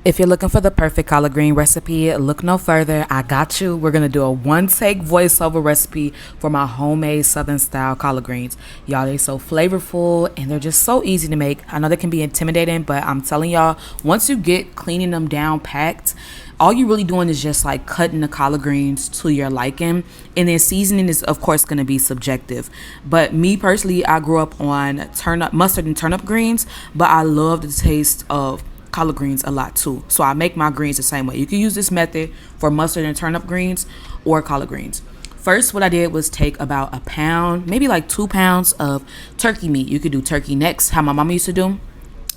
If you're looking for the perfect collard green recipe, look no further. I got you. We're going to do a one-take voiceover recipe for my homemade Southern-style collard greens. Y'all, they're so flavorful, and they're just so easy to make. I know they can be intimidating, but I'm telling y'all, once you get cleaning them down packed, all you're really doing is just like cutting the collard greens to your liking, and then seasoning is of course going to be subjective. But me personally, I grew up on mustard and turnip greens, but I love the taste of collard greens a lot too. So I make my greens the same way. You can use this method for mustard and turnip greens or collard greens. First, what I did was take about a pound, maybe like 2 pounds of turkey meat. You could do turkey necks, how my mama used to do.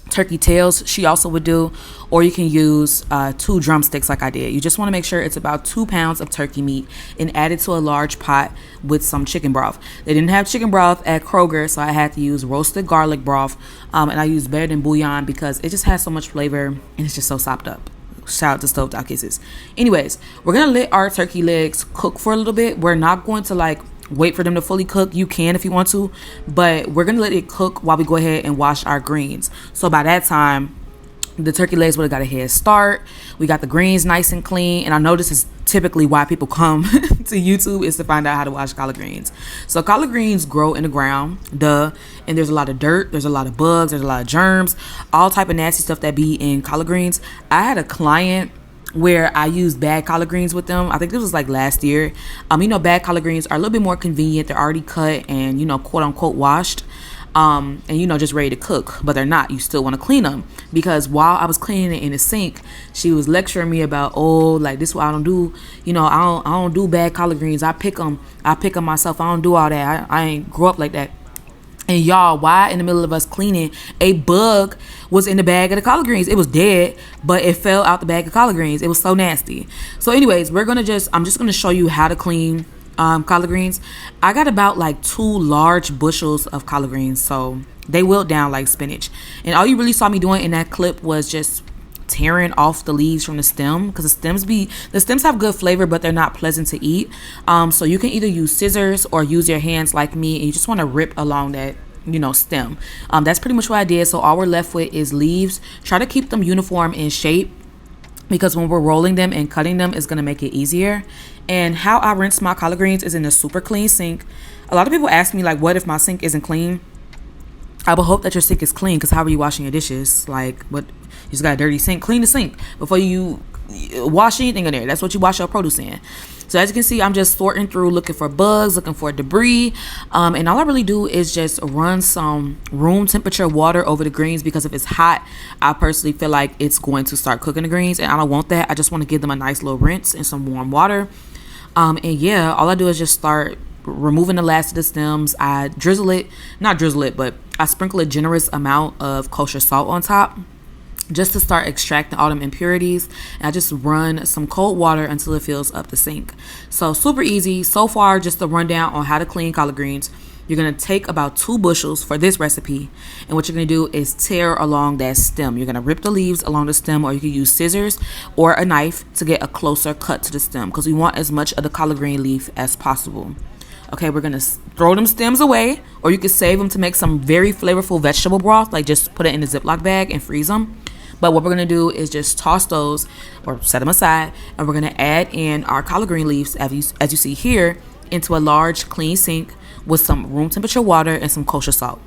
Turkey tails, she also would do, or you can use 2 drumsticks like I did. You just want to make sure it's about 2 pounds of turkey meat and add it to a large pot with some chicken broth. They didn't have chicken broth at Kroger, so I had to use roasted garlic broth, and I used better than bouillon because it just has so much flavor and it's just so sopped up. Shout out to Stovetop Kisses. Anyways, we're gonna let our turkey legs cook for a little bit. We're not going to like wait for them to fully cook. You can if you want to, but we're gonna let it cook while we go ahead and wash our greens. So by that time, the turkey legs would have got a head start. We got the greens nice and clean, and I know this is typically why people come to YouTube, is to find out how to wash collard greens. So collard greens grow in the ground, and there's a lot of dirt, there's a lot of bugs, there's a lot of germs, all type of nasty stuff that be in collard greens. I had a client where I used bad collard greens with them. I think this was like last year. Bad collard greens are a little bit more convenient. They're already cut and, quote unquote washed. And just ready to cook, but they're not. You still want to clean them, because while I was cleaning it in the sink, she was lecturing me about, this is what I don't do. I don't do bad collard greens. I pick them myself. I don't do all that. I ain't grow up like that. And y'all, why in the middle of us cleaning, a bug was in the bag of the collard greens. It was dead, but it fell out the bag of collard greens. It was so nasty. So anyways, I'm just gonna show you how to clean collard greens. I got about like 2 large bushels of collard greens, so they wilt down like spinach. And all you really saw me doing in that clip was just tearing off the leaves from the stem, because the stems have good flavor, but they're not pleasant to eat. So you can either use scissors or use your hands like me, and you just want to rip along that stem. That's pretty much what I did. So all we're left with is leaves. Try to keep them uniform in shape, because when we're rolling them and cutting them, it's going to make it easier. And how I rinse my collard greens is in a super clean sink. A lot of people ask me, like, what if my sink isn't clean? I would hope that your sink is clean, because how are you washing your dishes? Like, what? You just got a dirty sink? Clean the sink before you wash anything in there. That's what you wash your produce in. So as you can see, I'm just sorting through, looking for bugs, looking for debris. And all I really do is just run some room temperature water over the greens, because if it's hot, I personally feel like it's going to start cooking the greens, and I don't want that. I just want to give them a nice little rinse in some warm water. And yeah, all I do is just start removing the last of the stems. I but I sprinkle a generous amount of kosher salt on top, just to start extracting all them impurities. And I just run some cold water until it fills up the sink. So super easy. So far, just a rundown on how to clean collard greens. You're going to take about 2 bushels for this recipe, and what you're going to do is tear along that stem. You're going to rip the leaves along the stem, or you can use scissors or a knife to get a closer cut to the stem, because we want as much of the collard green leaf as possible. Okay, we're going to throw them stems away, or you can save them to make some very flavorful vegetable broth, like just put it in a Ziploc bag and freeze them. But what we're going to do is just toss those or set them aside, and we're going to add in our collard green leaves, as you see here, into a large clean sink with some room temperature water and some kosher salt.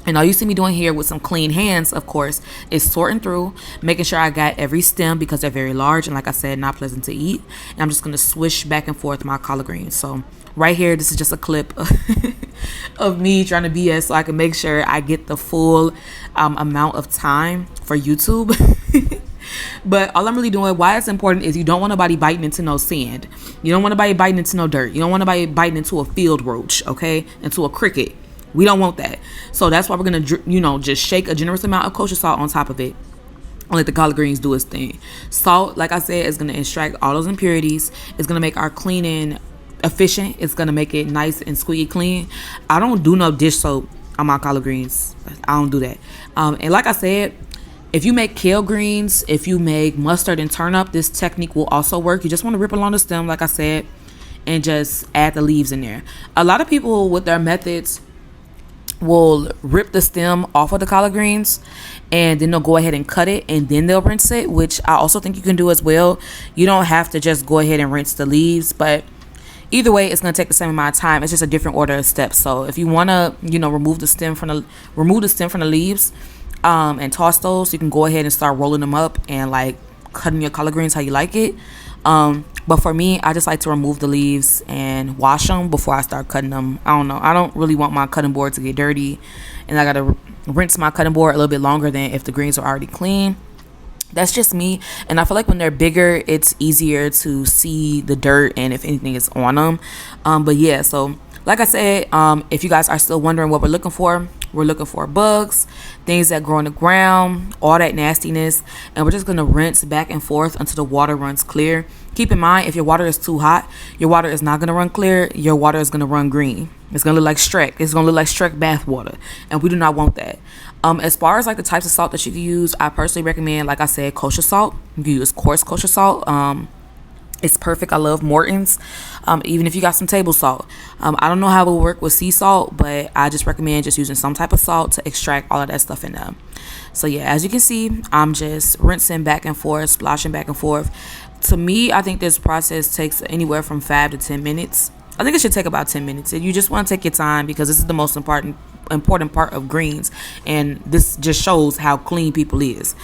And all you see me doing here with some clean hands, of course, is sorting through, making sure I got every stem, because they're very large and, like I said, not pleasant to eat. And I'm just going to swish back and forth my collard greens. So right here, this is just a clip of me trying to BS so I can make sure I get the full amount of time for YouTube. But all I'm really doing, why it's important, is you don't want nobody biting into no sand. You don't want nobody biting into no dirt. You don't want nobody biting into a field roach, okay? Into a cricket. We don't want that. So that's why we're going to, just shake a generous amount of kosher salt on top of it, and let the collard greens do its thing. Salt, like I said, is going to extract all those impurities. It's going to make our cleaning efficient. It's going to make it nice and squeaky clean. I don't do no dish soap on my collard greens. I don't do that. And like I said, if you make kale greens, if you make mustard and turnip, this technique will also work. You just want to rip along the stem, like I said, and just add the leaves in there. A lot of people with their methods will rip the stem off of the collard greens, and then they'll go ahead and cut it, and then they'll rinse it, which I also think you can do as well. You don't have to just go ahead and rinse the leaves, but either way, it's going to take the same amount of time. It's just a different order of steps. So if you want to, remove the stem from the leaves, and toss those, you can go ahead and start rolling them up and like cutting your collard greens how you like it. But for me, I just like to remove the leaves and wash them before I start cutting them. I don't know. I don't really want my cutting board to get dirty, and I got to rinse my cutting board a little bit longer than if the greens are already clean. That's just me. And I feel like when they're bigger, it's easier to see the dirt and if anything is on them. But yeah, so like I said, if you guys are still wondering what we're looking for bugs, things that grow in the ground, all that nastiness, and we're just going to rinse back and forth until the water runs clear. Keep in mind, if your water is too hot, your water is not going to run clear. Your water is going to run green. It's going to look like Shrek. It's going to look like Shrek bath water, and we do not want that. As far as like the types of salt that you can use, I personally recommend, like I said, kosher salt. You can use coarse kosher salt. It's perfect. I love Morton's. Even if you got some table salt. I don't know how it will work with sea salt, but I just recommend just using some type of salt to extract all of that stuff in there. So yeah, as you can see, I'm just rinsing back and forth, splashing back and forth. To me, I think this process takes anywhere from 5 to 10 minutes. I think it should take about 10 minutes. And you just want to take your time, because this is the most important part of greens. And this just shows how clean people is.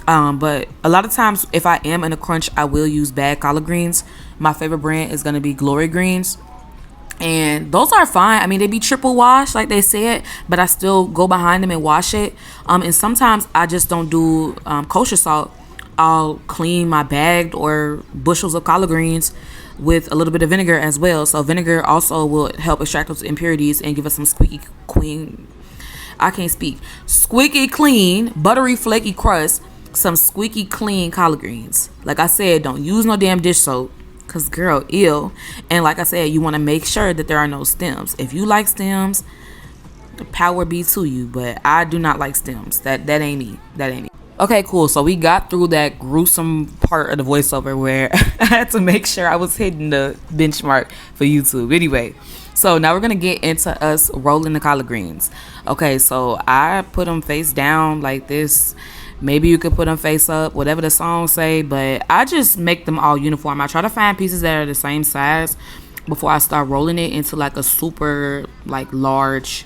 But a lot of times, if I am in a crunch, I will use bag collard greens. My favorite brand is going to be Glory Greens, and those are fine. I mean, they be triple washed like they said, but I still go behind them and wash it. And sometimes I just don't do kosher salt. I'll clean my bagged or bushels of collard greens with a little bit of vinegar as well. So vinegar also will help extract those impurities and give us some squeaky clean, buttery flaky crust, some squeaky clean collard greens. Like I said, don't use no damn dish soap, because girl, ew. And like I said, you want to make sure that there are no stems. If you like stems, power be to you, but I do not like stems. That ain't me. Okay, cool. So we got through that gruesome part of the voiceover where I had to make sure I was hitting the benchmark for YouTube. Anyway, so now we're going to get into us rolling the collard greens. Okay, so I put them face down like this. Maybe you could put them face up, whatever the song say, but I just make them all uniform. I try to find pieces that are the same size before I start rolling it into like a super like large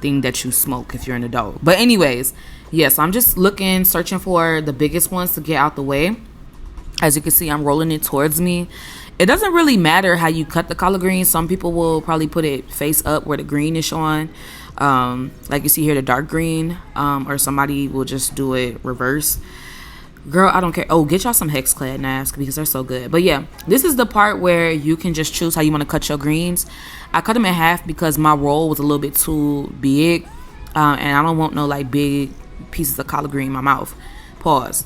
thing that you smoke if you're in the dough. But anyways, yes, I'm just searching for the biggest ones to get out the way. As you can see, I'm rolling it towards me. It doesn't really matter how you cut the collard greens. Some people will probably put it face up where the green is showing. Like you see here, the dark green, or somebody will just do it reverse. Girl, I don't care. Oh, get y'all some hex clad mask because they're so good. But yeah, this is the part where you can just choose how you want to cut your greens. I cut them in half because my roll was a little bit too big, and I don't want no like big pieces of collard green in my mouth. Pause.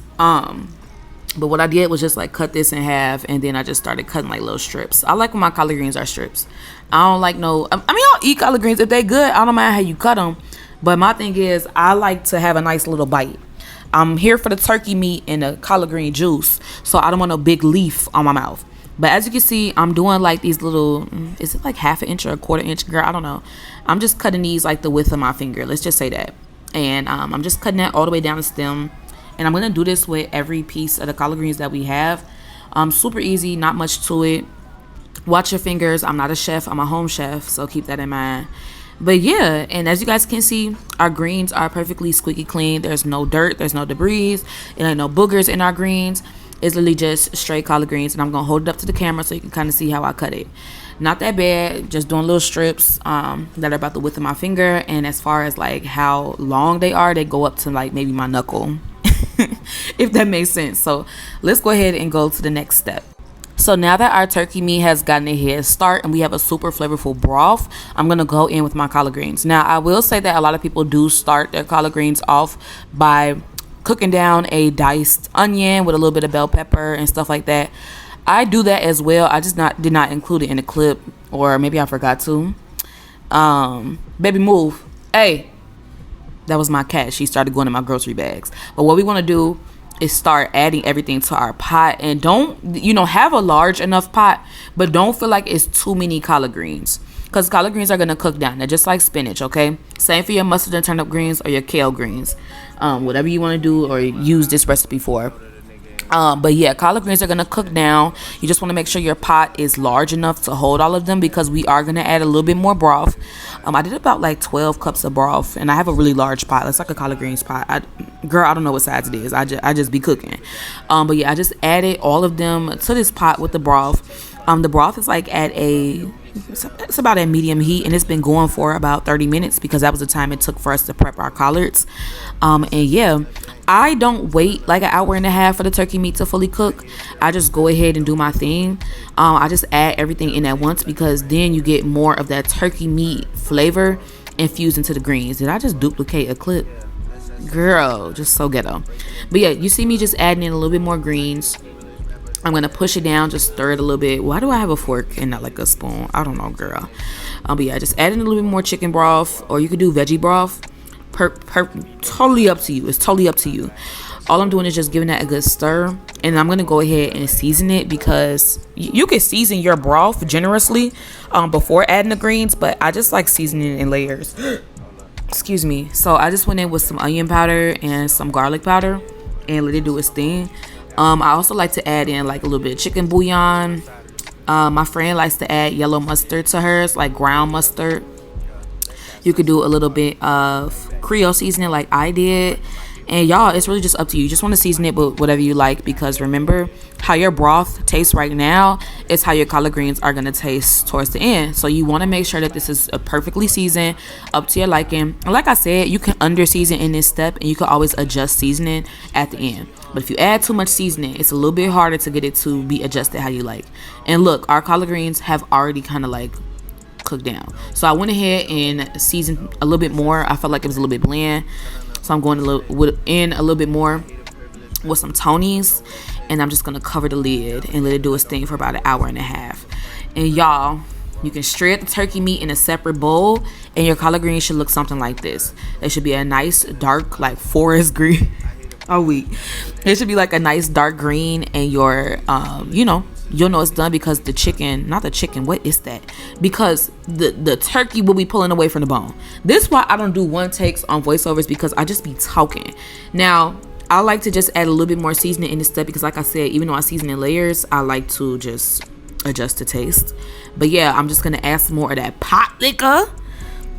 But what I did was just like cut this in half, and then I just started cutting like little strips. I like when my collard greens are strips. I don't like I'll eat collard greens if they good. I don't mind how you cut them, but my thing is I like to have a nice little bite. I'm here for the turkey meat and the collard green juice, so I don't want no big leaf on my mouth. But as you can see, I'm doing like these little, is it like 1/2 inch or 1/4 inch? Girl, I don't know. I'm just cutting these like the width of my finger. Let's just say that. And I'm just cutting that all the way down the stem. And I'm going to do this with every piece of the collard greens that we have. Super easy, not much to it. Watch your fingers. I'm not a chef. I'm a home chef, so keep that in mind. But yeah, and as you guys can see, our greens are perfectly squeaky clean. There's no dirt. There's no debris. There ain't no boogers in our greens. It's literally just straight collard greens. And I'm going to hold it up to the camera so you can kind of see how I cut it. Not that bad. Just doing little strips that are about the width of my finger. And as far as like how long they are, they go up to like maybe my knuckle. If that makes sense. So let's go ahead and go to the next step. So now that our turkey meat has gotten a head start and we have a super flavorful broth, I'm going to go in with my collard greens. Now, I will say that a lot of people do start their collard greens off by cooking down a diced onion with a little bit of bell pepper and stuff like that. I do that as well. I just did not include it in the clip, or maybe I forgot to. Baby, move. Hey, that was my cat. She started going in my grocery bags. But what we want to do is start adding everything to our pot, and don't have a large enough pot, but don't feel like it's too many collard greens. because collard greens are going to cook down. They're just like spinach, okay? Same for your mustard and turnip greens or your kale greens. Whatever you want to do or use this recipe for. But yeah, collard greens are going to cook down. You just want to make sure your pot is large enough to hold all of them, because we are going to add a little bit more broth. I did about like 12 cups of broth, and I have a really large pot. It's like a collard greens pot. I don't know what size it is. I just be cooking. But yeah, I just added all of them to this pot with the broth. The broth is like it's about at medium heat, and it's been going for about 30 minutes because that was the time it took for us to prep our collards. And yeah, I don't wait like an hour and a half for the turkey meat to fully cook. I just go ahead and do my thing. I just add everything in at once, because then you get more of that turkey meat flavor infused into the greens. Did I just duplicate a clip? Girl, just so ghetto. But yeah, you see me just adding in a little bit more greens. I'm going to push it down, just stir it a little bit. Why do I have a fork and not like a spoon? I don't know, girl. But yeah, just add in a little bit more chicken broth, or you could do veggie broth. Totally up to you. It's totally up to you. All I'm doing is just giving that a good stir. And I'm going to go ahead and season it, because you can season your broth generously before adding the greens. But I just like seasoning in layers. Excuse me. So I just went in with some onion powder and some garlic powder and let it do its thing. I also like to add in like a little bit of chicken bouillon. My friend likes to add yellow mustard to hers, like ground mustard. You could do a little bit of creole seasoning like I did. And y'all, it's really just up to you. You just want to season it with whatever you like, because remember, how your broth tastes right now is how your collard greens are going to taste towards the end. So you want to make sure that this is perfectly seasoned up to your liking. And like I said, you can under season in this step, and you can always adjust seasoning at the end. But if you add too much seasoning, it's a little bit harder to get it to be adjusted how you like. And look, our collard greens have already kind of like cooked down. So I went ahead and seasoned a little bit more. I felt like it was a little bit bland. So I'm going in a little bit more with some Tony's, and I'm just going to cover the lid and let it do its thing for about an hour and a half. And y'all, you can shred the turkey meat in a separate bowl, and your collard greens should look something like this. They should be a nice dark, like forest green. It should be like a nice dark green, and your you'll know it's done because what is that? Because the turkey will be pulling away from the bone. This is why I don't do one takes on voiceovers, because I just be talking. Now, I like to just add a little bit more seasoning in this step, because like I said, even though I season in layers, I like to just adjust the taste. But yeah, I'm just gonna add some more of that pot liquor,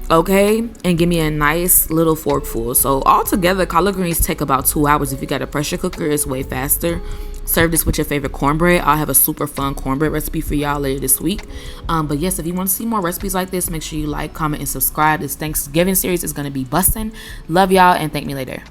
okay, and give me a nice little forkful. So altogether, collard greens take about 2 hours. If you got a pressure cooker, it's way faster. Serve this with your favorite cornbread. I'll have a super fun cornbread recipe for y'all later this week. But yes, if you want to see more recipes like this, make sure you like, comment, and subscribe. This Thanksgiving series is going to be busting. Love y'all, and thank me later.